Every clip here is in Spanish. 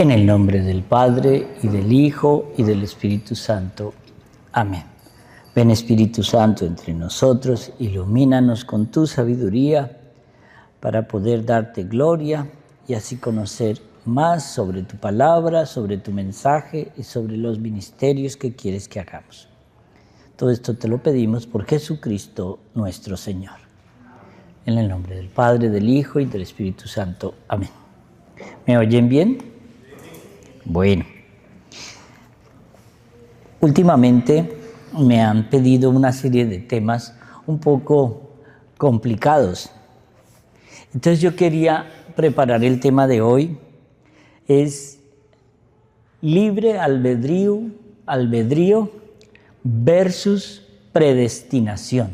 En el nombre del Padre, y del Hijo, y del Espíritu Santo. Amén. Ven Espíritu Santo entre nosotros, ilumínanos con tu sabiduría para poder darte gloria y así conocer más sobre tu palabra, sobre tu mensaje y sobre los ministerios que quieres que hagamos. Todo esto te lo pedimos por Jesucristo nuestro Señor. En el nombre del Padre, del Hijo y del Espíritu Santo. Amén. ¿Me oyen bien? Bueno, últimamente me han pedido una serie de temas un poco complicados. Entonces yo quería preparar el tema de hoy, es libre albedrío versus predestinación.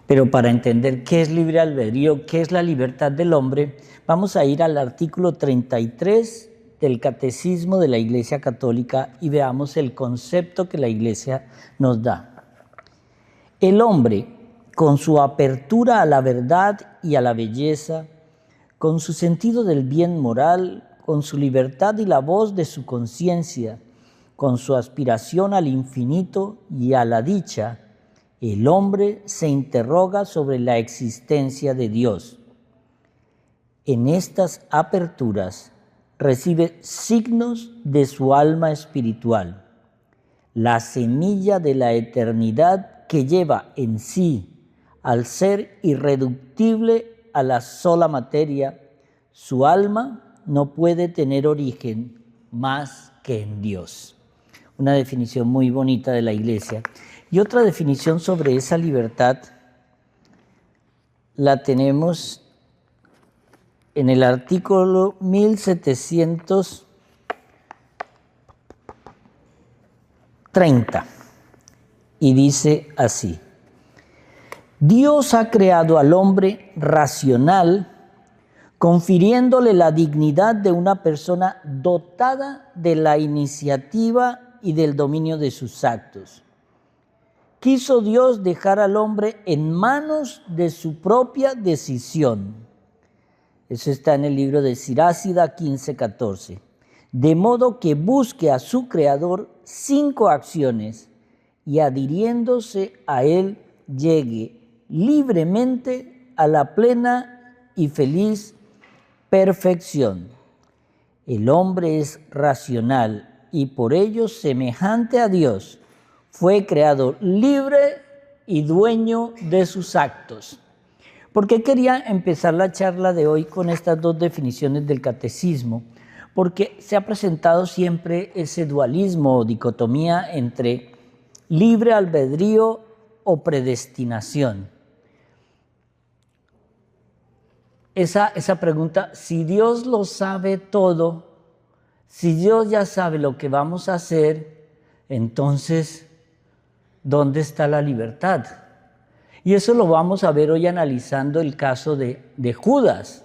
Pero para entender qué es libre albedrío, qué es la libertad del hombre, vamos a ir al artículo 33 del Catecismo de la Iglesia Católica y veamos el concepto que la Iglesia nos da. El hombre, con su apertura a la verdad y a la belleza, con su sentido del bien moral, con su libertad y la voz de su conciencia, con su aspiración al infinito y a la dicha, el hombre se interroga sobre la existencia de Dios. En estas aperturas recibe signos de su alma espiritual, la semilla de la eternidad que lleva en sí al ser irreductible a la sola materia. Su alma no puede tener origen más que en Dios. Una definición muy bonita de la Iglesia. Y otra definición sobre esa libertad la tenemos en el artículo 1730, y dice así: Dios ha creado al hombre racional, confiriéndole la dignidad de una persona dotada de la iniciativa y del dominio de sus actos. Quiso Dios dejar al hombre en manos de su propia decisión. Eso está en el libro de Sirácida 15:14. De modo que busque a su Creador 5 acciones y adhiriéndose a Él llegue libremente a la plena y feliz perfección. El hombre es racional y por ello semejante a Dios. Fue creado libre y dueño de sus actos. ¿Por qué quería empezar la charla de hoy con estas dos definiciones del catecismo? Porque se ha presentado siempre ese dualismo o dicotomía entre libre albedrío o predestinación. Esa pregunta, si Dios lo sabe todo, si Dios ya sabe lo que vamos a hacer, entonces, ¿dónde está la libertad? Y eso lo vamos a ver hoy analizando el caso de Judas,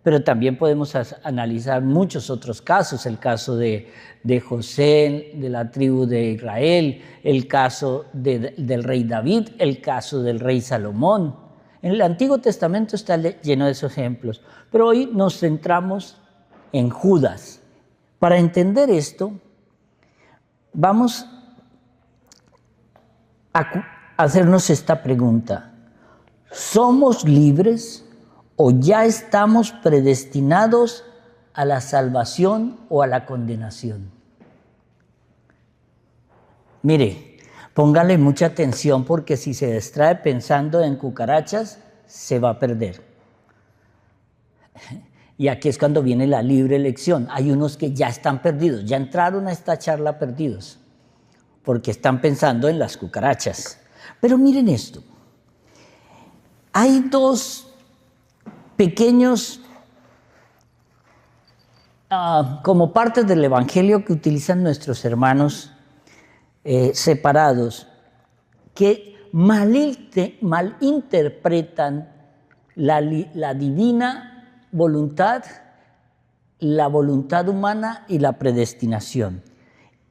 pero también podemos analizar muchos otros casos, el caso de José, de la tribu de Israel, el caso del rey David, el caso del rey Salomón. En el Antiguo Testamento está lleno de esos ejemplos, pero hoy nos centramos en Judas. Para entender esto, vamos a hacernos esta pregunta: ¿somos libres o ya estamos predestinados a la salvación o a la condenación? Mire, póngale mucha atención porque si se distrae pensando en cucarachas, se va a perder. Y aquí es cuando viene la libre elección. Hay unos que ya están perdidos, ya entraron a esta charla perdidos, porque están pensando en las cucarachas. Pero miren esto, hay dos pequeños, como partes del Evangelio que utilizan nuestros hermanos separados, que malinterpretan la divina voluntad, la voluntad humana y la predestinación.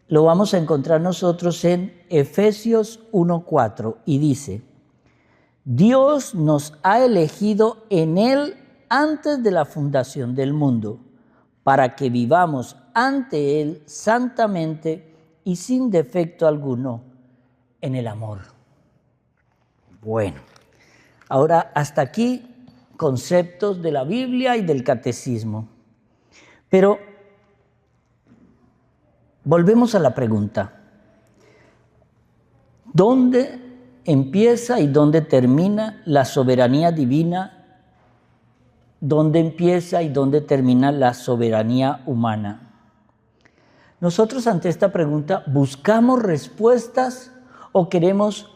Lo vamos a encontrar nosotros en Efesios 1:4 y dice: Dios nos ha elegido en Él antes de la fundación del mundo, para que vivamos ante Él santamente y sin defecto alguno en el amor. Bueno, ahora hasta aquí conceptos de la Biblia y del catecismo. Pero volvemos a la pregunta. ¿Dónde empieza y dónde termina la soberanía divina? ¿Dónde empieza y dónde termina la soberanía humana? Nosotros ante esta pregunta, ¿buscamos respuestas o queremos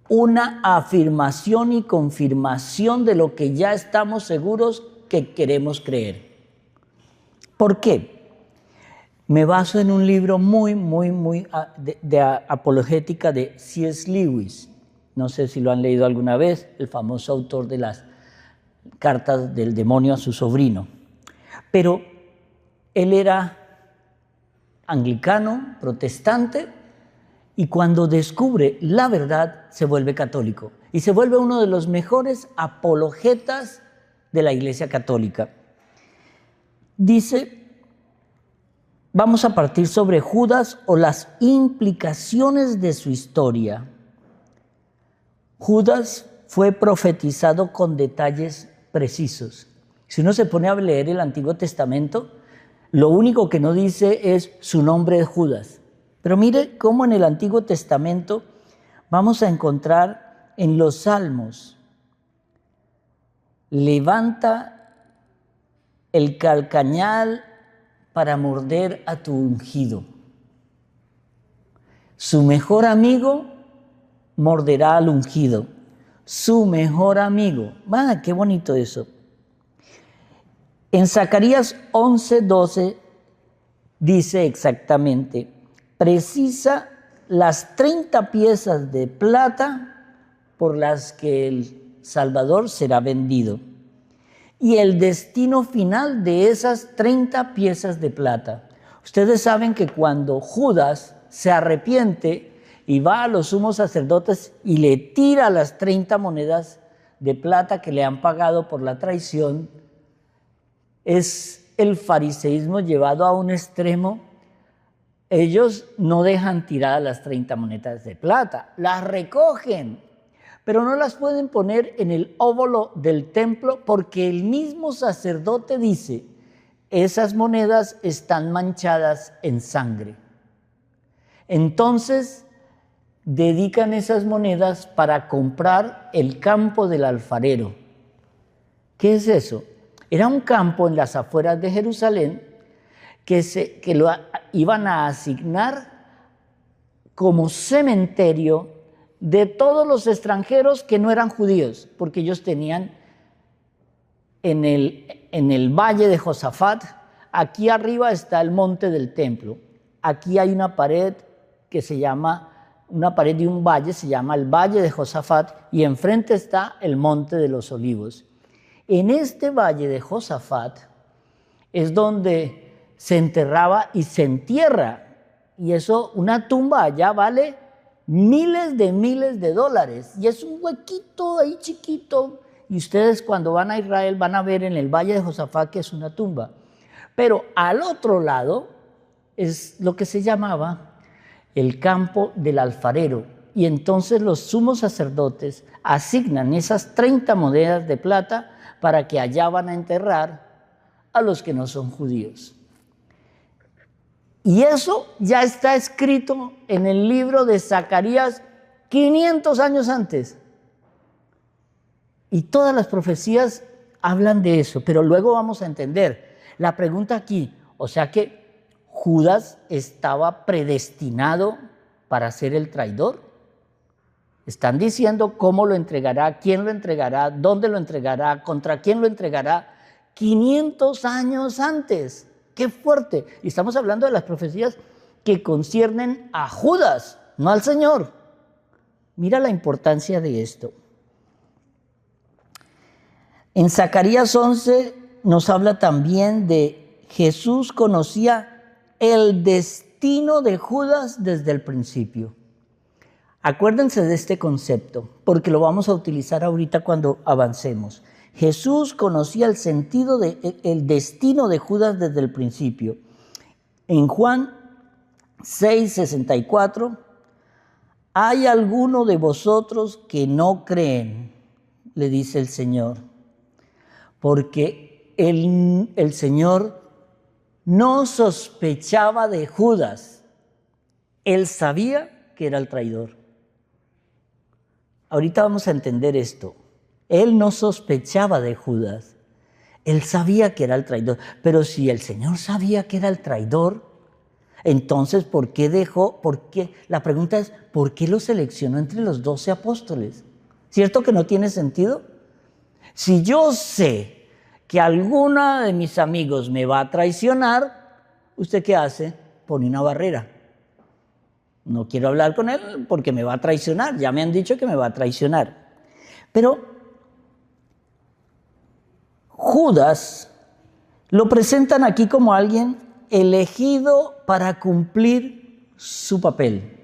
una afirmación y confirmación de lo que ya estamos seguros que queremos creer? ¿Por qué? Me baso en un libro muy de apologética de C.S. Lewis. No sé si lo han leído alguna vez, el famoso autor de las cartas del demonio a su sobrino. Pero él era anglicano, protestante, y cuando descubre la verdad se vuelve católico y se vuelve uno de los mejores apologetas de la Iglesia Católica. Dice, vamos a partir sobre Judas o las implicaciones de su historia. Judas fue profetizado con detalles precisos. Si uno se pone a leer el Antiguo Testamento, lo único que no dice es su nombre de Judas. Pero mire cómo en el Antiguo Testamento vamos a encontrar en los Salmos, levanta el calcañal para morder a tu ungido. Su mejor amigo morderá al ungido. Su mejor amigo. ¡Ah, qué bonito eso! En Zacarías 11:12 dice exactamente, precisa las 30 piezas de plata por las que el Salvador será vendido y el destino final de esas 30 piezas de plata. Ustedes saben que cuando Judas se arrepiente y va a los sumos sacerdotes y le tira las 30 monedas de plata que le han pagado por la traición, es el fariseísmo llevado a un extremo. Ellos no dejan tiradas las 30 monedas de plata, las recogen, pero no las pueden poner en el óvulo del templo porque el mismo sacerdote dice, esas monedas están manchadas en sangre. Entonces, dedican esas monedas para comprar el campo del alfarero. ¿Qué es eso? Era un campo en las afueras de Jerusalén que lo iban a asignar como cementerio de todos los extranjeros que no eran judíos, porque ellos tenían en el valle de Josafat, aquí arriba está el monte del templo, aquí hay una pared que se llama, una pared de un valle, se llama el valle de Josafat, y enfrente está el monte de los olivos. En este valle de Josafat es donde se enterraba y se entierra, y eso, una tumba allá vale miles de dólares, y es un huequito ahí chiquito, y ustedes cuando van a Israel van a ver en el valle de Josafat que es una tumba. Pero al otro lado es lo que se llamaba el campo del alfarero, y entonces los sumos sacerdotes asignan esas 30 monedas de plata para que allá van a enterrar a los que no son judíos. Y eso ya está escrito en el libro de Zacarías 500 años antes. Y todas las profecías hablan de eso, pero luego vamos a entender. La pregunta aquí, o sea que Judas estaba predestinado para ser el traidor. Están diciendo cómo lo entregará, quién lo entregará, dónde lo entregará, contra quién lo entregará, 500 años antes. ¡Qué fuerte! Y estamos hablando de las profecías que conciernen a Judas, no al Señor. Mira la importancia de esto. En Zacarías 11 nos habla también de Jesús conocía el destino de Judas desde el principio. Acuérdense de este concepto, porque lo vamos a utilizar ahorita cuando avancemos. Jesús conocía el sentido el destino de Judas desde el principio. En Juan 6:64, ¿hay alguno de vosotros que no creen?, le dice el Señor, porque el Señor no sospechaba de Judas. Él sabía que era el traidor. Ahorita vamos a entender esto. Él no sospechaba de Judas. Él sabía que era el traidor. Pero si el Señor sabía que era el traidor, entonces, ¿por qué dejó? La pregunta es, ¿por qué lo seleccionó entre los 12 apóstoles? ¿Cierto que no tiene sentido? Si yo sé que alguno de mis amigos me va a traicionar, ¿usted qué hace? Pone una barrera. No quiero hablar con él porque me va a traicionar. Ya me han dicho que me va a traicionar. Pero Judas lo presentan aquí como alguien elegido para cumplir su papel.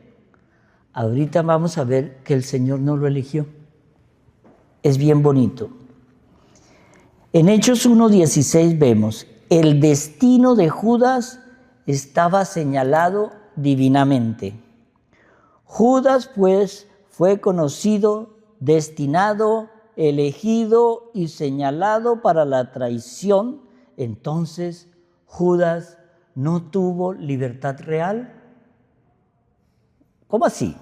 Ahorita vamos a ver que el Señor no lo eligió. Es bien bonito. En Hechos 1:16 vemos, el destino de Judas estaba señalado divinamente. Judas, pues, fue conocido, destinado, elegido y señalado para la traición. Entonces, Judas no tuvo libertad real. ¿Cómo así?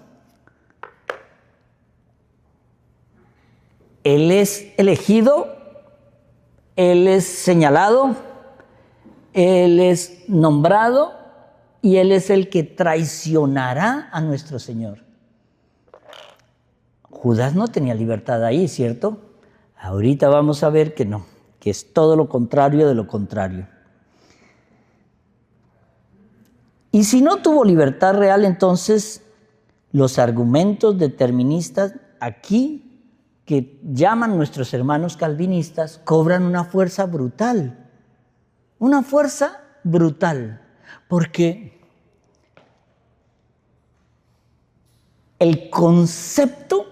Él es elegido, él es señalado, él es nombrado y él es el que traicionará a nuestro Señor. Judas no tenía libertad ahí, ¿cierto? Ahorita vamos a ver que no, que es todo lo contrario de lo contrario. Y si no tuvo libertad real, entonces los argumentos deterministas aquí que llaman nuestros hermanos calvinistas cobran una fuerza brutal. Una fuerza brutal. Porque el concepto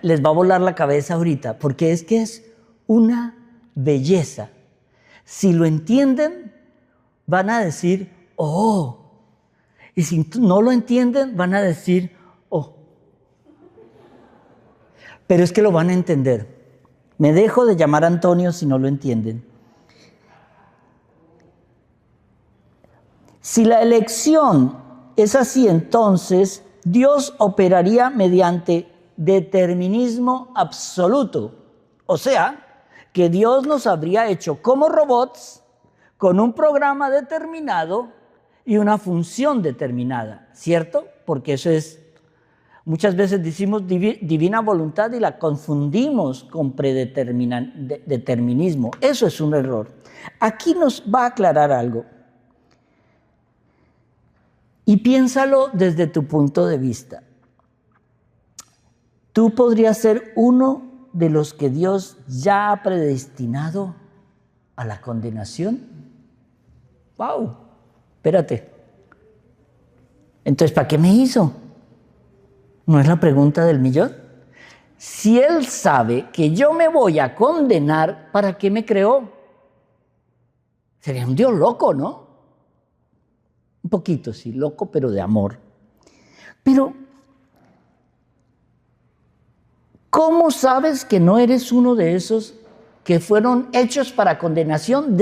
les va a volar la cabeza ahorita, porque es que es una belleza. Si lo entienden, van a decir, oh. Y si no lo entienden, van a decir, oh. Pero es que lo van a entender. Me dejo de llamar Antonio si no lo entienden. Si la elección es así, entonces Dios operaría mediante determinismo absoluto. O sea, que Dios nos habría hecho como robots con un programa determinado y una función determinada, ¿cierto? Porque eso es, muchas veces decimos divina voluntad y la confundimos con determinismo. Eso es un error. Aquí nos va a aclarar algo. Y piénsalo desde tu punto de vista. ¿Tú podrías ser uno de los que Dios ya ha predestinado a la condenación? ¡Wow! Espérate. Entonces, ¿para qué me hizo? ¿No es la pregunta del millón? Si Él sabe que yo me voy a condenar, ¿para qué me creó? Sería un Dios loco, ¿no? Un poquito, sí, loco, pero de amor. Pero, ¿cómo sabes que no eres uno de esos que fueron hechos para condenación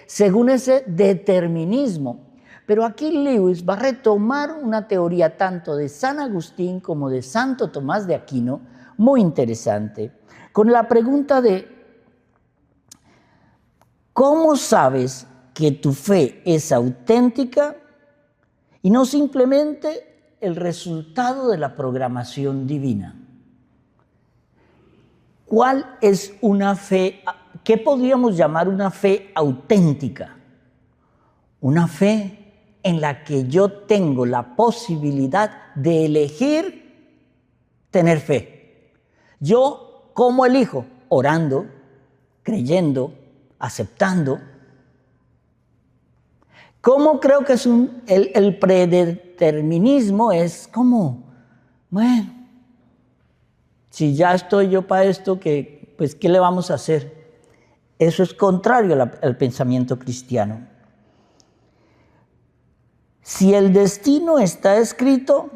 según ese determinismo? Pero aquí Lewis va a retomar una teoría tanto de San Agustín como de Santo Tomás de Aquino, muy interesante, con la pregunta de ¿cómo sabes que tu fe es auténtica y no simplemente el resultado de la programación divina? ¿Cuál es una fe? ¿Qué podríamos llamar una fe auténtica? Una fe en la que yo tengo la posibilidad de elegir tener fe. ¿Yo cómo elijo? Orando, creyendo, aceptando. ¿Cómo creo que es el predeterminismo? Es como, bueno, si ya estoy yo para esto, que pues ¿qué le vamos a hacer? Eso es contrario al pensamiento cristiano. Si el destino está escrito,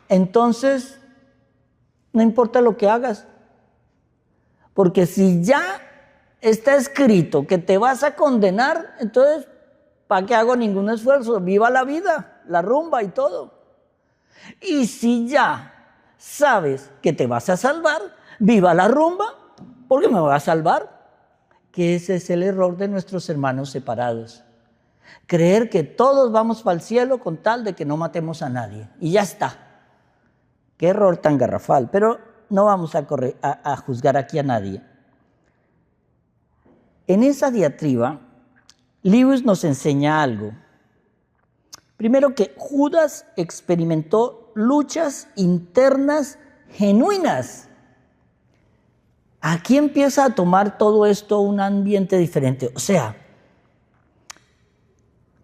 entonces no importa lo que hagas. Porque si ya está escrito que te vas a condenar, entonces ¿para qué hago ningún esfuerzo? Viva la vida, la rumba y todo. Y si ya sabes que te vas a salvar, viva la rumba, porque me voy a salvar. Que ese es el error de nuestros hermanos separados. Creer que todos vamos para el cielo con tal de que no matemos a nadie. Y ya está. Qué error tan garrafal. Pero no vamos a juzgar aquí a nadie. En esa diatriba, Lewis nos enseña algo. Primero, que Judas experimentó luchas internas genuinas. Aquí empieza a tomar todo esto un ambiente diferente. O sea,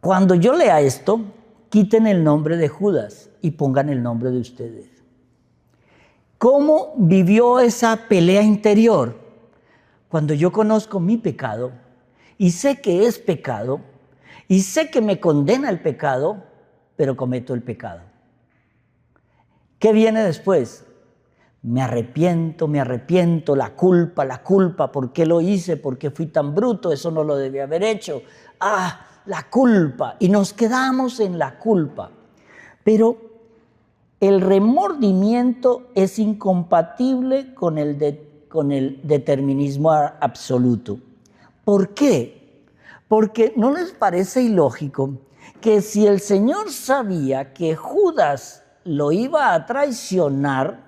cuando yo lea esto, quiten el nombre de Judas y pongan el nombre de ustedes. ¿Cómo vivió esa pelea interior? Cuando yo conozco mi pecado y sé que es pecado y sé que me condena el pecado, pero cometo el pecado. ¿Qué viene después? Me arrepiento, la culpa, ¿por qué lo hice? ¿Por qué fui tan bruto? Eso no lo debía haber hecho. La culpa, y nos quedamos en la culpa. Pero el remordimiento es incompatible con el determinismo absoluto. ¿Por qué? Porque ¿no les parece ilógico que si el Señor sabía que Judas lo iba a traicionar,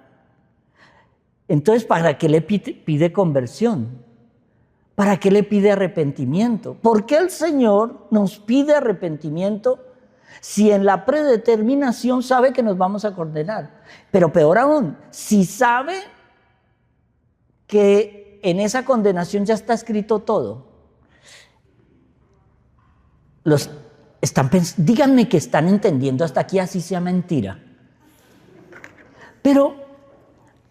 entonces ¿para qué le pide conversión? ¿Para qué le pide arrepentimiento? ¿Por qué el Señor nos pide arrepentimiento si en la predeterminación sabe que nos vamos a condenar? Pero peor aún, si sabe que en esa condenación ya está escrito todo. Díganme que están entendiendo hasta aquí, así sea mentira. Pero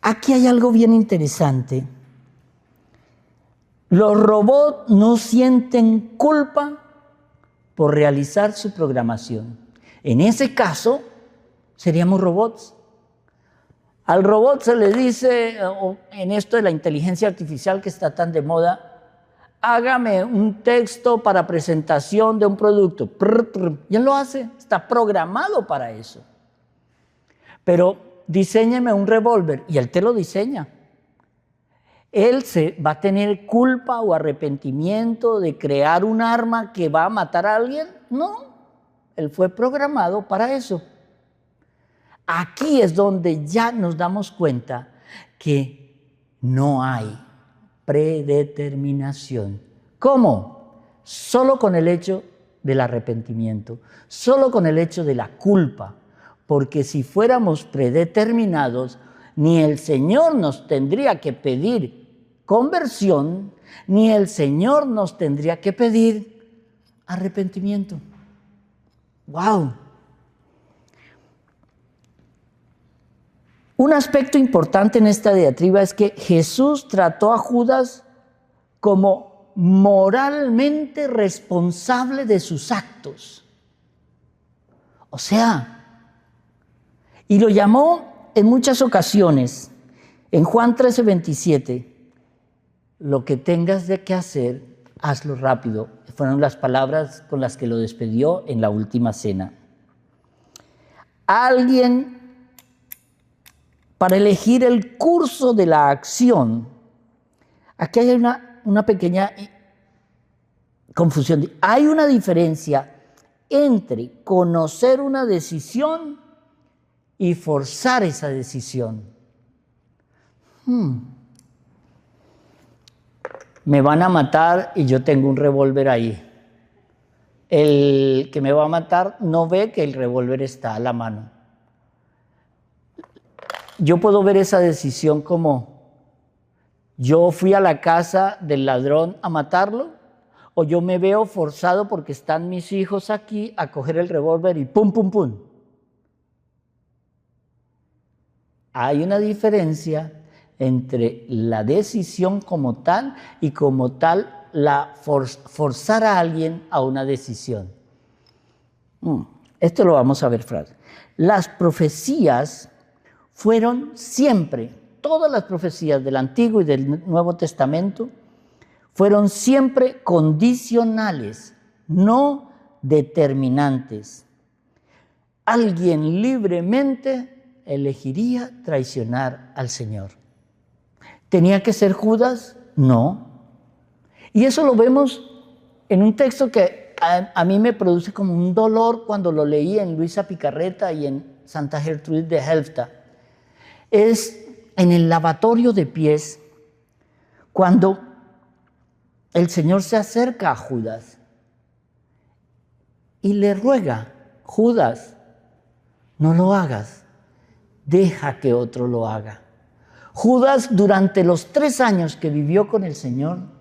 aquí hay algo bien interesante. Los robots no sienten culpa por realizar su programación. En ese caso, seríamos robots. Al robot se le dice, en esto de la inteligencia artificial que está tan de moda, hágame un texto para presentación de un producto. Y él lo hace, está programado para eso. Pero diséñeme un revólver y él te lo diseña. Él va a tener culpa o arrepentimiento de crear un arma que va a matar a alguien. No, él fue programado para eso. Aquí es donde ya nos damos cuenta que no hay predeterminación. ¿Cómo? Solo con el hecho del arrepentimiento, solo con el hecho de la culpa. Porque si fuéramos predeterminados, ni el Señor nos tendría que pedir conversión, ni el Señor nos tendría que pedir arrepentimiento. ¡Wow! Un aspecto importante en esta diatriba es que Jesús trató a Judas como moralmente responsable de sus actos. O sea, y lo llamó en muchas ocasiones. En Juan 13:27, lo que tengas de que hacer, hazlo rápido. Fueron las palabras con las que lo despedió en la última cena. Alguien, para elegir el curso de la acción, aquí hay una pequeña confusión. Hay una diferencia entre conocer una decisión y forzar esa decisión. Me van a matar y yo tengo un revólver ahí. El que me va a matar no ve que el revólver está a la mano. Yo puedo ver esa decisión como: yo fui a la casa del ladrón a matarlo, o yo me veo forzado porque están mis hijos aquí a coger el revólver y pum, pum, pum. Hay una diferencia entre la decisión como tal y como tal forzar a alguien a una decisión. Esto lo vamos a ver, Fran. Las profecías fueron siempre, todas las profecías del Antiguo y del Nuevo Testamento, fueron siempre condicionales, no determinantes. Alguien libremente elegiría traicionar al Señor. ¿Tenía que ser Judas? No. Y eso lo vemos en un texto que a mí me produce como un dolor cuando lo leí en Luisa Picarreta y en Santa Gertrudis de Helfta. Es en el lavatorio de pies, cuando el Señor se acerca a Judas y le ruega: Judas, no lo hagas, deja que otro lo haga. Judas, durante los 3 años que vivió con el Señor,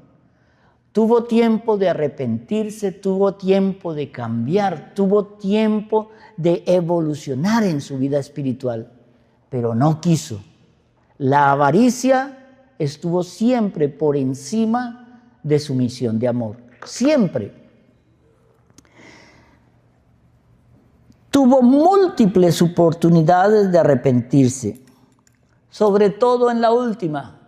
tuvo tiempo de arrepentirse, tuvo tiempo de cambiar, tuvo tiempo de evolucionar en su vida espiritual, pero no quiso. La avaricia estuvo siempre por encima de su misión de amor, siempre. Tuvo múltiples oportunidades de arrepentirse, sobre todo en la última,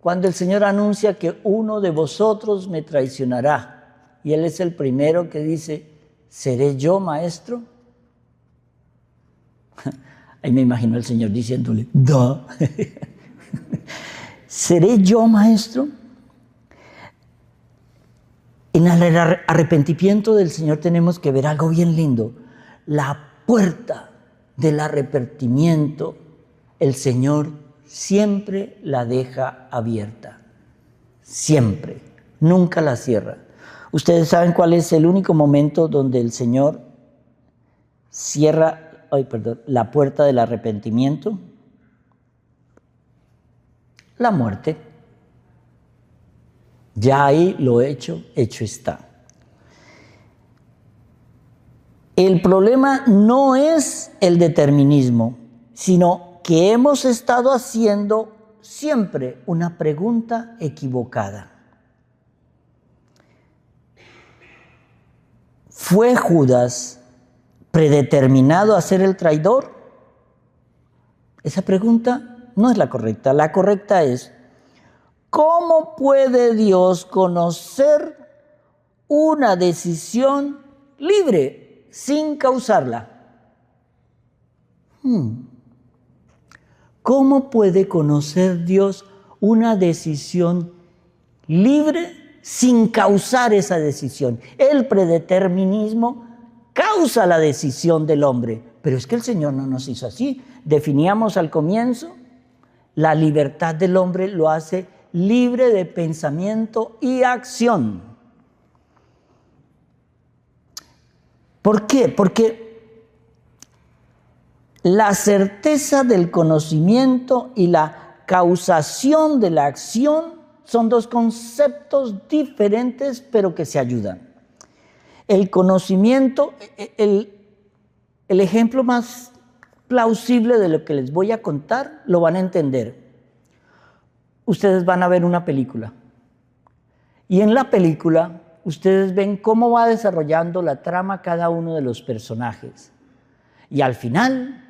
cuando el Señor anuncia que uno de vosotros me traicionará. Y Él es el primero que dice: ¿seré yo, maestro? Ahí me imagino al Señor diciéndole: ¿da? ¿Seré yo, maestro? En el arrepentimiento del Señor tenemos que ver algo bien lindo. La puerta del arrepentimiento, el Señor siempre la deja abierta. Siempre. Nunca la cierra. ¿Ustedes saben cuál es el único momento donde el Señor cierra la puerta del arrepentimiento? La muerte. Ya ahí lo hecho está. El problema no es el determinismo, sino que hemos estado haciendo siempre una pregunta equivocada. ¿Fue Judas predeterminado a ser el traidor? Esa pregunta no es la correcta. La correcta es: ¿cómo puede Dios conocer una decisión libre sin causarla? ¿Cómo puede conocer Dios una decisión libre sin causar esa decisión? El predeterminismo causa la decisión del hombre, pero es que el Señor no nos hizo así. Definíamos al comienzo, la libertad del hombre lo hace libre de pensamiento y acción. ¿Por qué? Porque la certeza del conocimiento y la causación de la acción son 2 conceptos diferentes, pero que se ayudan. El conocimiento, el ejemplo más plausible de lo que les voy a contar, lo van a entender. Ustedes van a ver una película. Y en la película, ustedes ven cómo va desarrollando la trama cada uno de los personajes. Y al final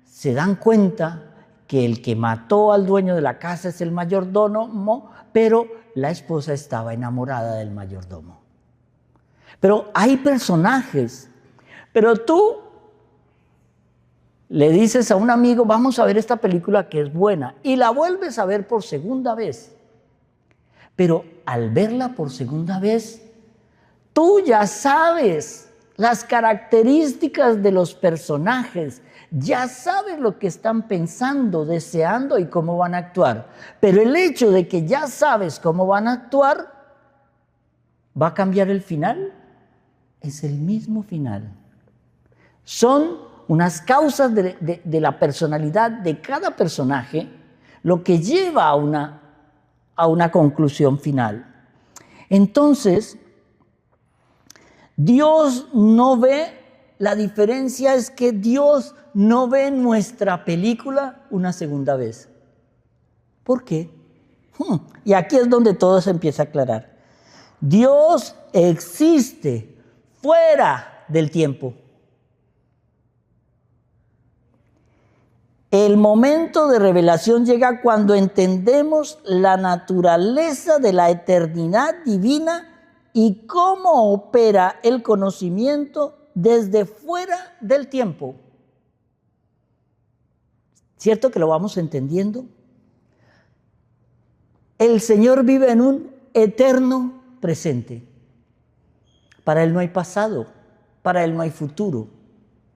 se dan cuenta que el que mató al dueño de la casa es el mayordomo, pero la esposa estaba enamorada del mayordomo. Pero hay personajes, pero tú le dices a un amigo: vamos a ver esta película que es buena, y la vuelves a ver por segunda vez. Pero al verla por segunda vez, tú ya sabes las características de los personajes, ya sabes lo que están pensando, deseando y cómo van a actuar. Pero el hecho de que ya sabes cómo van a actuar, ¿va a cambiar el final? Es el mismo final. Son unas causas de la personalidad de cada personaje lo que lleva a una conclusión final. Entonces, Dios no ve, la diferencia es que Dios no ve nuestra película una segunda vez. ¿Por qué? Y aquí es donde todo se empieza a aclarar. Dios existe fuera del tiempo. El momento de revelación llega cuando entendemos la naturaleza de la eternidad divina y cómo opera el conocimiento desde fuera del tiempo. ¿Cierto que lo vamos entendiendo? El Señor vive en un eterno presente. Para Él no hay pasado, para Él no hay futuro.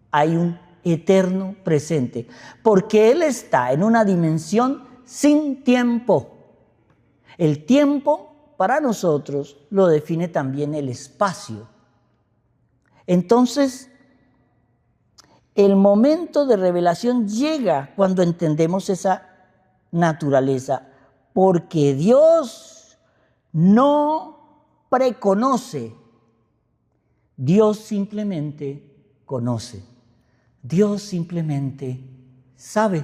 Hay un eterno presente, porque Él está en una dimensión sin tiempo. El tiempo para nosotros lo define también el espacio. Entonces, el momento de revelación llega cuando entendemos esa naturaleza, porque Dios no preconoce, Dios simplemente conoce. Dios simplemente sabe.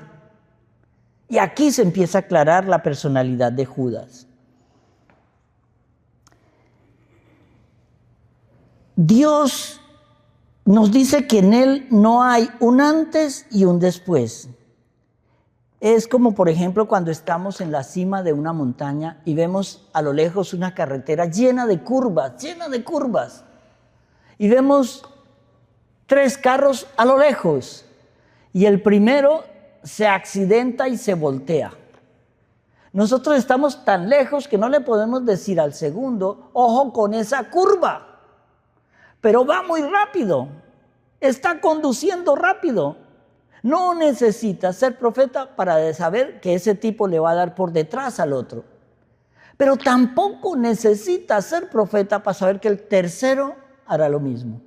Y aquí se empieza a aclarar la personalidad de Judas. Dios nos dice que en Él no hay un antes y un después. Es como, por ejemplo, cuando estamos en la cima de una montaña y vemos a lo lejos una carretera llena de curvas. Y vemos 3 carros a lo lejos y el primero se accidenta y se voltea. Nosotros estamos tan lejos que no le podemos decir al segundo, ojo con esa curva, pero va muy rápido, está conduciendo rápido. No necesita ser profeta para saber que ese tipo le va a dar por detrás al otro, pero tampoco necesita ser profeta para saber que el tercero hará lo mismo.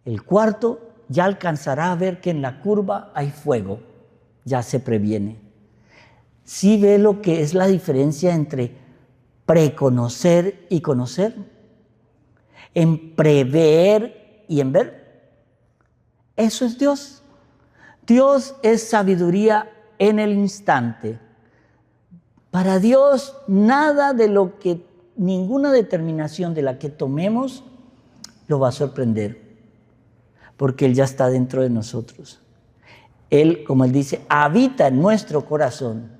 El cuarto ya alcanzará a ver que en la curva hay fuego, ya se previene. ¿Sí ve lo que es la diferencia entre preconocer y conocer? En prever y en ver. Eso es Dios. Dios es sabiduría en el instante. Para Dios, ninguna determinación de la que tomemos lo va a sorprender. Porque Él ya está dentro de nosotros. Él, como Él dice, habita en nuestro corazón.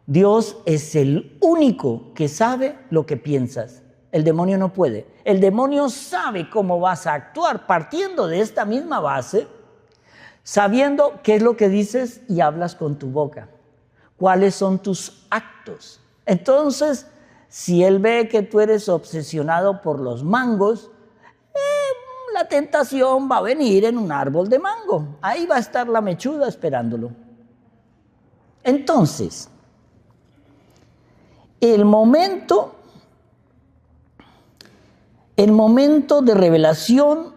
Dios es el único que sabe lo que piensas. El demonio no puede. El demonio sabe cómo vas a actuar partiendo de esta misma base, sabiendo qué es lo que dices y hablas con tu boca. ¿Cuáles son tus actos? Entonces, si Él ve que tú eres obsesionado por los mangos, la tentación va a venir en un árbol de mango. Ahí va a estar la mechuda esperándolo. Entonces, el momento de revelación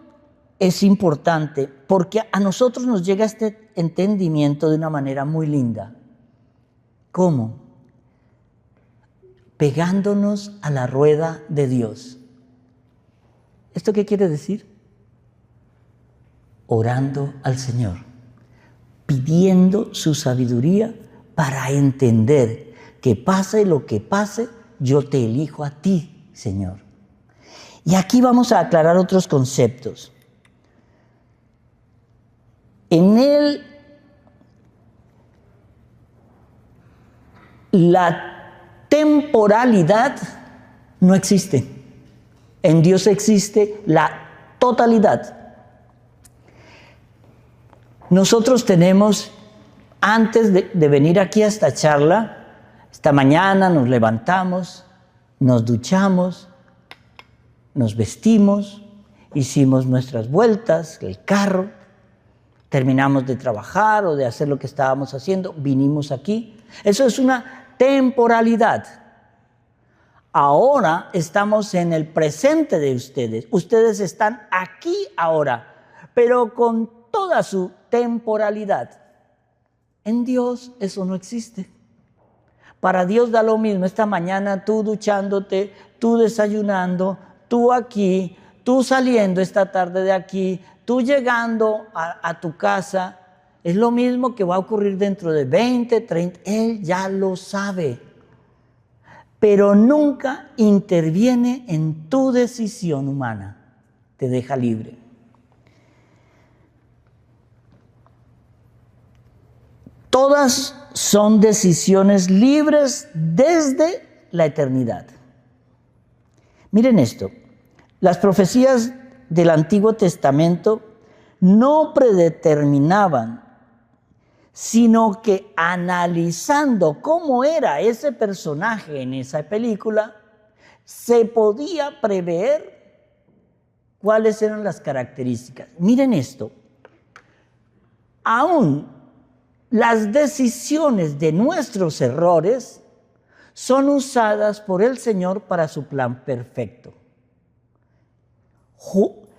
es importante porque a nosotros nos llega este entendimiento de una manera muy linda. ¿Cómo? Pegándonos a la rueda de Dios. ¿Esto qué quiere decir? Orando al Señor, pidiendo su sabiduría para entender que pase lo que pase, yo te elijo a ti, Señor. Y aquí vamos a aclarar otros conceptos. En Él, la temporalidad no existe. En Dios existe la totalidad. Nosotros tenemos, antes de venir aquí a esta charla, esta mañana nos levantamos, nos duchamos, nos vestimos, hicimos nuestras vueltas, el carro, terminamos de trabajar o de hacer lo que estábamos haciendo, vinimos aquí. Eso es una temporalidad. Ahora estamos en el presente de ustedes. Ustedes están aquí ahora, pero con toda su temporalidad. En Dios eso no existe. Para Dios da lo mismo. Esta mañana tú duchándote, tú desayunando, tú aquí, tú saliendo esta tarde de aquí, tú llegando a tu casa. es lo mismo que va a ocurrir dentro de 20, 30, Él ya lo sabe. Pero nunca interviene en tu decisión humana, te deja libre. Todas son decisiones libres desde la eternidad. Miren esto, las profecías del Antiguo Testamento no predeterminaban, sino que analizando cómo era ese personaje en esa película, se podía prever cuáles eran las características. Miren esto, aún las decisiones de nuestros errores son usadas por el Señor para su plan perfecto.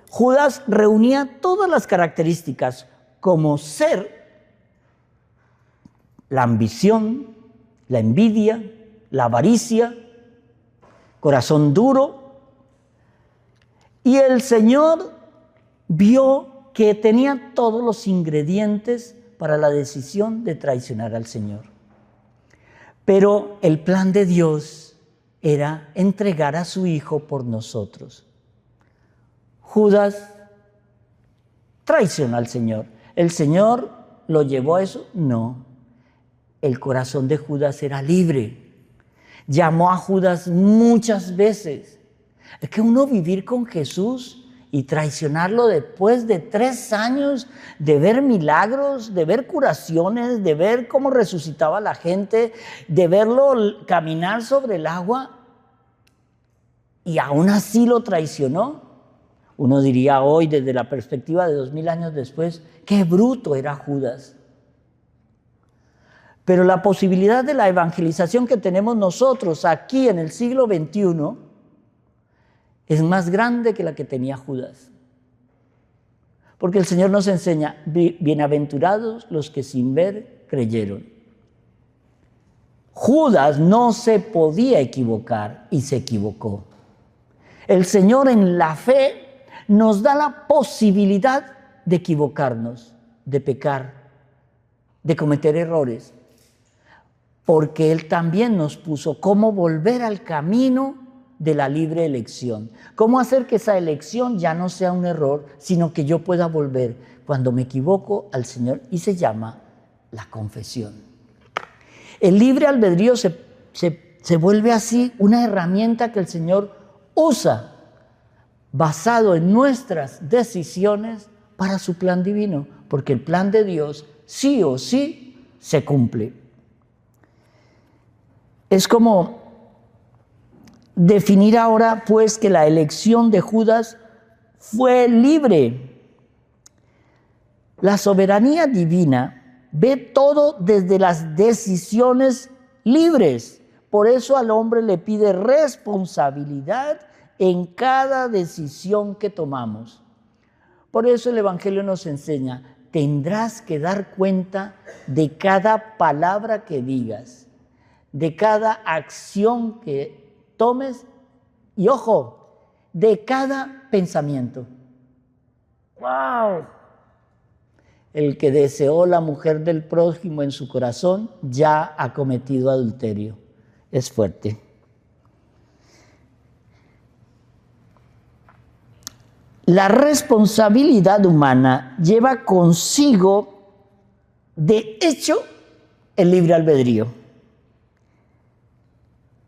Judas reunía todas las características como ser la ambición, la envidia, la avaricia, corazón duro. Y el Señor vio que tenía todos los ingredientes para la decisión de traicionar al Señor. Pero el plan de Dios era entregar a su Hijo por nosotros. Judas traicionó al Señor. ¿El Señor lo llevó a eso? No. El corazón de Judas era libre. Llamó a Judas muchas veces. Es que uno vivir con Jesús y traicionarlo después de 3 años de ver milagros, de ver curaciones, de ver cómo resucitaba a la gente, de verlo caminar sobre el agua, y aún así lo traicionó. Uno diría hoy, desde la perspectiva de 2000 años después, qué bruto era Judas. Pero la posibilidad de la evangelización que tenemos nosotros aquí en el siglo XXI es más grande que la que tenía Judas. Porque el Señor nos enseña, bienaventurados los que sin ver creyeron. Judas no se podía equivocar y se equivocó. El Señor en la fe nos da la posibilidad de equivocarnos, de pecar, de cometer errores. Porque Él también nos puso cómo volver al camino de la libre elección. Cómo hacer que esa elección ya no sea un error, sino que yo pueda volver cuando me equivoco al Señor, y se llama la confesión. El libre albedrío se vuelve así una herramienta que el Señor usa basado en nuestras decisiones para su plan divino, porque el plan de Dios sí o sí se cumple. Es como definir ahora, pues, que la elección de Judas fue libre. La soberanía divina ve todo desde las decisiones libres. Por eso al hombre le pide responsabilidad en cada decisión que tomamos. Por eso el Evangelio nos enseña, tendrás que dar cuenta de cada palabra que digas, de cada acción que tomes y, ojo, de cada pensamiento. ¡Wow! El que deseó la mujer del prójimo en su corazón ya ha cometido adulterio. Es fuerte. La responsabilidad humana lleva consigo, de hecho, el libre albedrío.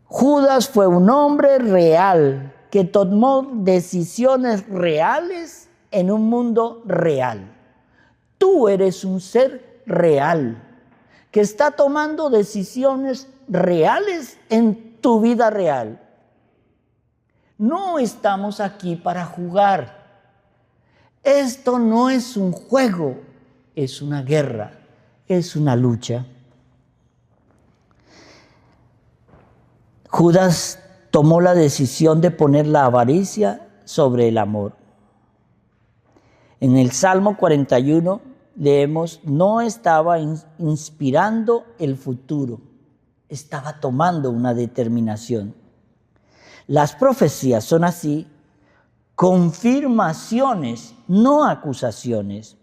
Judas fue un hombre real que tomó decisiones reales en un mundo real. Tú eres un ser real que está tomando decisiones reales en tu vida real. No estamos aquí para jugar. Esto no es un juego, es una guerra, es una lucha. Judas tomó la decisión de poner la avaricia sobre el amor. En el Salmo 41 leemos, no estaba inspirando el futuro, estaba tomando una determinación. Las profecías son así, confirmaciones, no acusaciones.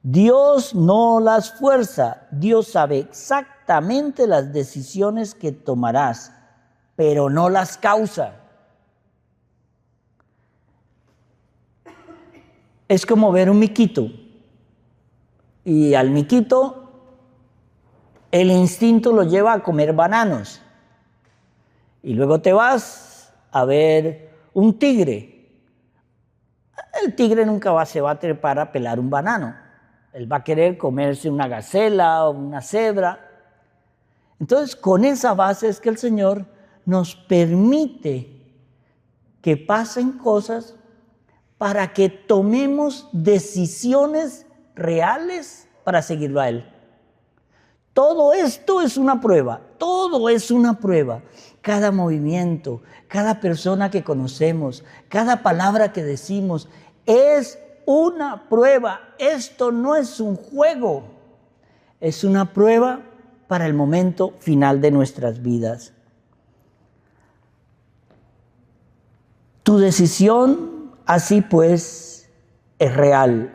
Dios no las fuerza, Dios sabe exactamente las decisiones que tomarás, pero no las causa. Es como ver un miquito, y al miquito el instinto lo lleva a comer bananos, y luego te vas a ver un tigre. El tigre nunca se va a trepar a pelar un banano. Él va a querer comerse una gacela o una cebra. Entonces, con esa base es que el Señor nos permite que pasen cosas para que tomemos decisiones reales para seguirlo a Él. Todo esto es una prueba, todo es una prueba. Cada movimiento, cada persona que conocemos, cada palabra que decimos es una prueba. Esto no es un juego, es una prueba para el momento final de nuestras vidas. Tu decisión, así pues, es real.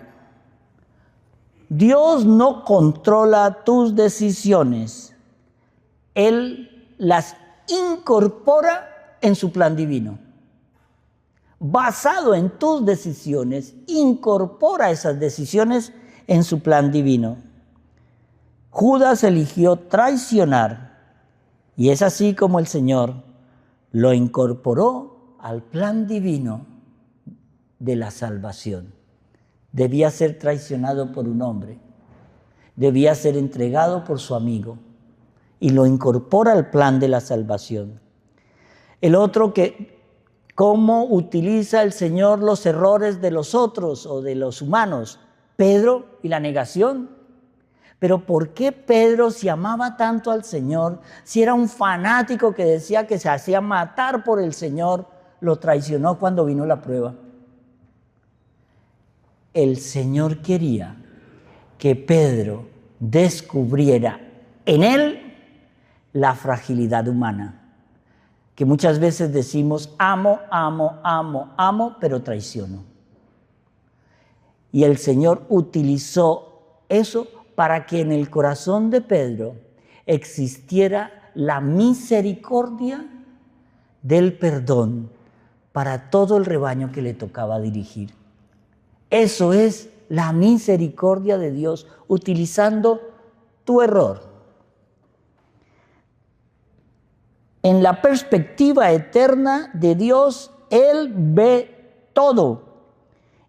Dios no controla tus decisiones, Él las incorpora en su plan divino. Basado en tus decisiones, incorpora esas decisiones en su plan divino. Judas eligió traicionar, y es así como el Señor lo incorporó al plan divino de la salvación. Debía ser traicionado por un hombre, debía ser entregado por su amigo, y lo incorpora al plan de la salvación. El otro, que cómo utiliza el Señor los errores de los otros o de los humanos. Pedro y la negación. Pero ¿por qué Pedro, si amaba tanto al Señor, si era un fanático que decía que se hacía matar por el Señor, lo traicionó cuando vino la prueba? El Señor quería que Pedro descubriera en él la fragilidad humana. Que muchas veces decimos, amo, pero traiciono. Y el Señor utilizó eso para que en el corazón de Pedro existiera la misericordia del perdón para todo el rebaño que le tocaba dirigir. Eso es la misericordia de Dios, utilizando tu error. En la perspectiva eterna de Dios, Él ve todo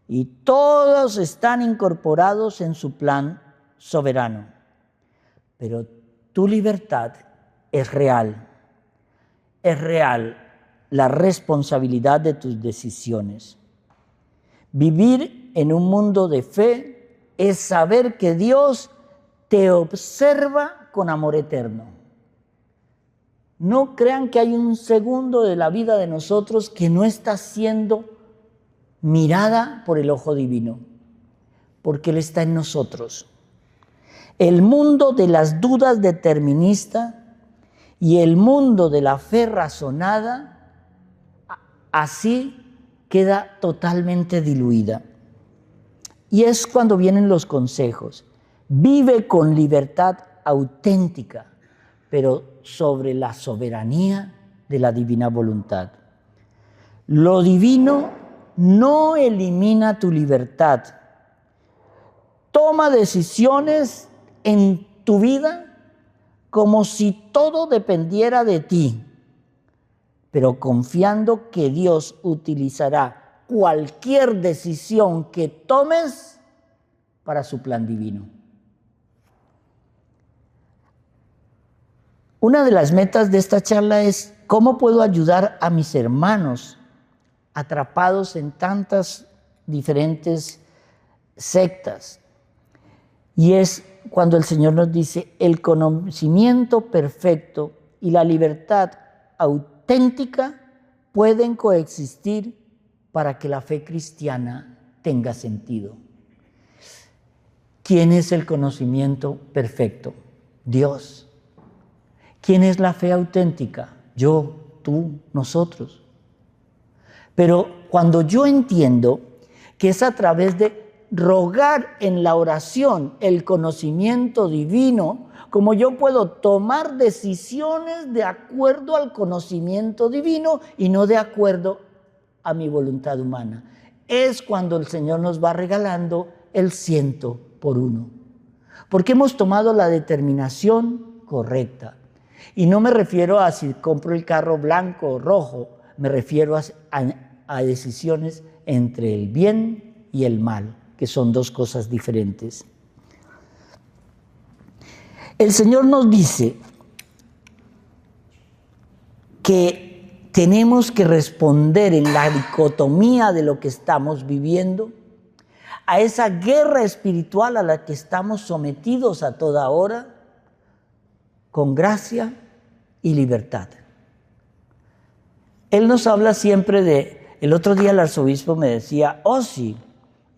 y todos están incorporados en su plan soberano. Pero tu libertad es real la responsabilidad de tus decisiones. Vivir en un mundo de fe es saber que Dios te observa con amor eterno. No crean que hay un segundo de la vida de nosotros que no está siendo mirada por el ojo divino, porque Él está en nosotros. El mundo de las dudas determinista y el mundo de la fe razonada, así queda totalmente diluida. Y es cuando vienen los consejos. Vive con libertad auténtica, pero sobre la soberanía de la divina voluntad. Lo divino no elimina tu libertad. Toma decisiones en tu vida como si todo dependiera de ti, pero confiando que Dios utilizará cualquier decisión que tomes para su plan divino. Una de las metas de esta charla es cómo puedo ayudar a mis hermanos atrapados en tantas diferentes sectas. Y es cuando el Señor nos dice, el conocimiento perfecto y la libertad auténtica pueden coexistir para que la fe cristiana tenga sentido. ¿Quién es el conocimiento perfecto? Dios. ¿Quién es la fe auténtica? Yo, tú, nosotros. Pero cuando yo entiendo que es a través de rogar en la oración el conocimiento divino, como yo puedo tomar decisiones de acuerdo al conocimiento divino y no de acuerdo a mi voluntad humana. Es cuando el Señor nos va regalando el 100 por 1. Porque hemos tomado la determinación correcta. Y no me refiero a si compro el carro blanco o rojo, me refiero a decisiones entre el bien y el mal, que son dos cosas diferentes. El Señor nos dice que tenemos que responder en la dicotomía de lo que estamos viviendo, a esa guerra espiritual a la que estamos sometidos a toda hora, con gracia y libertad. Él nos habla siempre el otro día el arzobispo me decía, oh sí,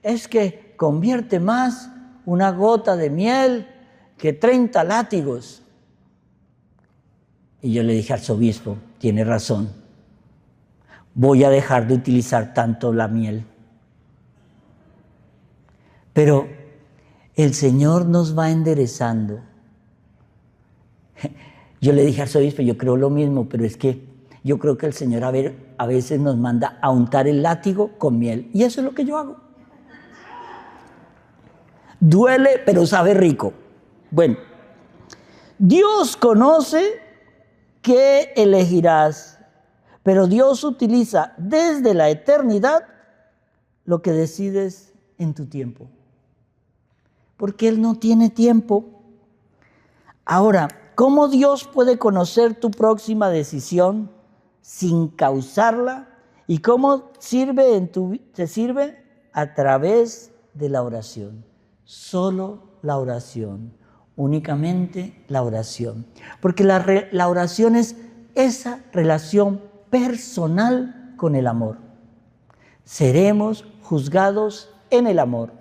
es que convierte más una gota de miel que 30 látigos. Y yo le dije al arzobispo, tiene razón, voy a dejar de utilizar tanto la miel. Pero el Señor nos va enderezando. Yo le dije al arzobispo, yo creo lo mismo, pero es que yo creo que el Señor a veces nos manda a untar el látigo con miel. Y eso es lo que yo hago. Duele, pero sabe rico. Bueno, Dios conoce qué elegirás, pero Dios utiliza desde la eternidad lo que decides en tu tiempo. Porque Él no tiene tiempo. Ahora, ¿cómo Dios puede conocer tu próxima decisión sin causarla? ¿Y cómo te sirve? A través de la oración. Solo la oración. Únicamente la oración. Porque la oración es esa relación personal con el amor. Seremos juzgados en el amor.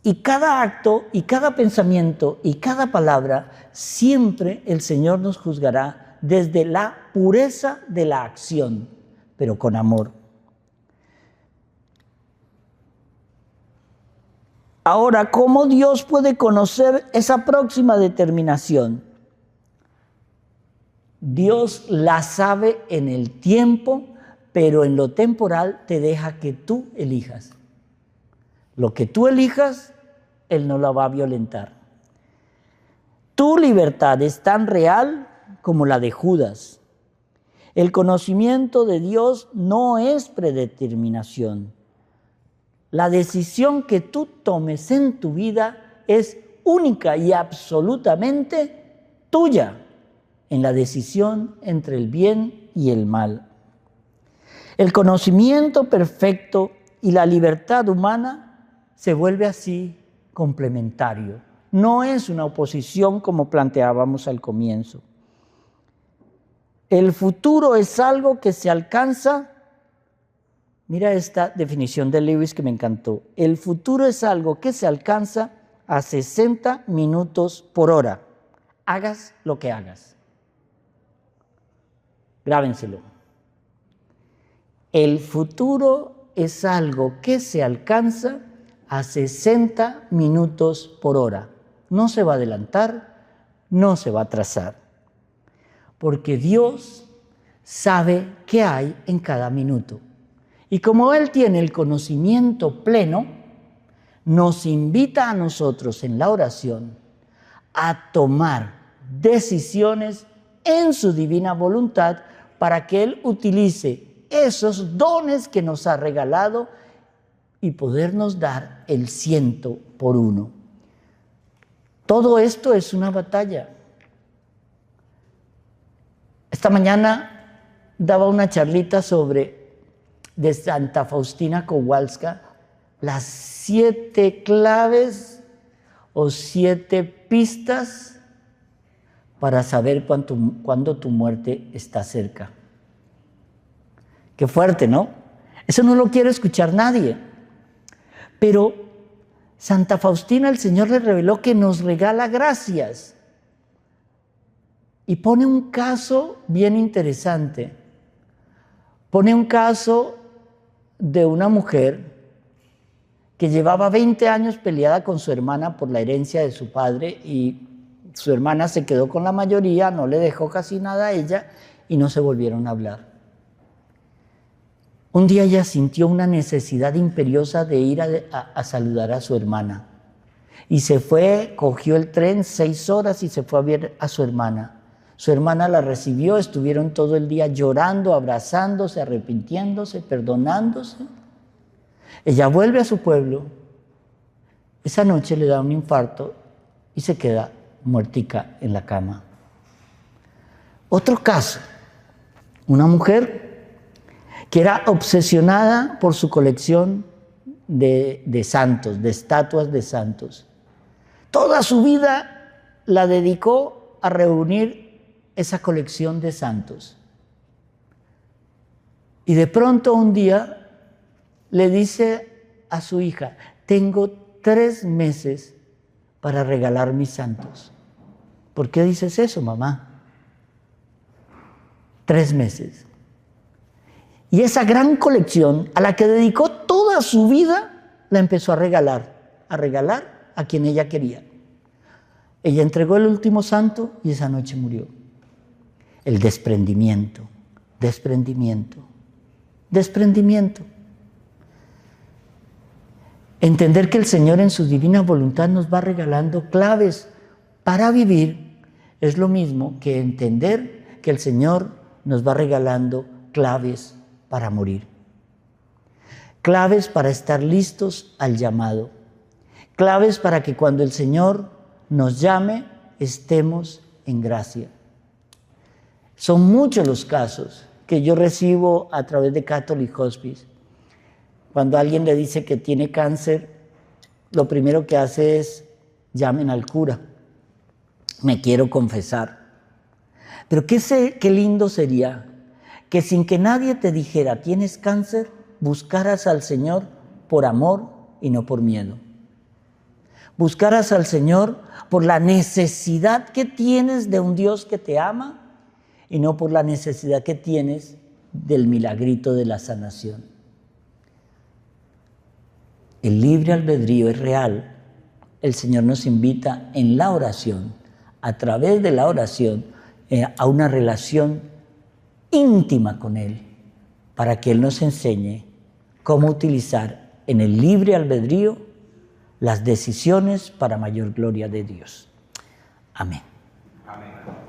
Y cada acto, y cada pensamiento, y cada palabra, siempre el Señor nos juzgará desde la pureza de la acción, pero con amor. Ahora, ¿cómo Dios puede conocer esa próxima determinación? Dios la sabe en el tiempo, pero en lo temporal te deja que tú elijas. Lo que tú elijas, Él no la va a violentar. Tu libertad es tan real como la de Judas. El conocimiento de Dios no es predeterminación. La decisión que tú tomes en tu vida es única y absolutamente tuya en la decisión entre el bien y el mal. El conocimiento perfecto y la libertad humana se vuelve así complementario. No es una oposición como planteábamos al comienzo. El futuro es algo que se alcanza. Mira esta definición de Lewis que me encantó. El futuro es algo que se alcanza a 60 minutos por hora. Hagas lo que hagas. Grábenselo. El futuro es algo que se alcanza a 60 minutos por hora. No se va a adelantar, no se va a atrasar. Porque Dios sabe qué hay en cada minuto. Y como Él tiene el conocimiento pleno, nos invita a nosotros en la oración a tomar decisiones en su divina voluntad para que Él utilice esos dones que nos ha regalado y podernos dar el 100 por 1. Todo esto es una batalla. Esta mañana daba una charlita de Santa Faustina Kowalska, las 7 claves o 7 pistas para saber cuándo tu muerte está cerca. Qué fuerte, ¿no? Eso no lo quiere escuchar nadie. Pero Santa Faustina, el Señor le reveló que nos regala gracias. Y pone un caso bien interesante. Pone un caso de una mujer que llevaba 20 años peleada con su hermana por la herencia de su padre y su hermana se quedó con la mayoría, no le dejó casi nada a ella y no se volvieron a hablar. Un día ella sintió una necesidad imperiosa de ir a saludar a su hermana y se fue, cogió el tren 6 horas y se fue a ver a su hermana. Su hermana la recibió, estuvieron todo el día llorando, abrazándose, arrepintiéndose, perdonándose. Ella vuelve a su pueblo, esa noche le da un infarto y se queda muertica en la cama. Otro caso, una mujer que era obsesionada por su colección de santos, de estatuas de santos. Toda su vida la dedicó a reunir esa colección de santos. Y de pronto un día le dice a su hija, tengo 3 meses para regalar mis santos. ¿Por qué dices eso, mamá? 3 meses. Y esa gran colección a la que dedicó toda su vida, la empezó a regalar a quien ella quería. Ella entregó el último santo y esa noche murió. El desprendimiento. Entender que el Señor en su divina voluntad nos va regalando claves para vivir es lo mismo que entender que el Señor nos va regalando claves para morir. Claves para estar listos al llamado. Claves para que cuando el Señor nos llame, estemos en gracia. Son muchos los casos que yo recibo a través de Catholic Hospice. Cuando alguien le dice que tiene cáncer, lo primero que hace es, llamen al cura. Me quiero confesar. Pero qué lindo sería que sin que nadie te dijera, tienes cáncer, buscaras al Señor por amor y no por miedo. Buscaras al Señor por la necesidad que tienes de un Dios que te ama y no por la necesidad que tienes del milagrito de la sanación. El libre albedrío es real. El Señor nos invita en la oración, a través de la oración, a una relación íntima con Él, para que Él nos enseñe cómo utilizar en el libre albedrío las decisiones para mayor gloria de Dios. Amén. Amén.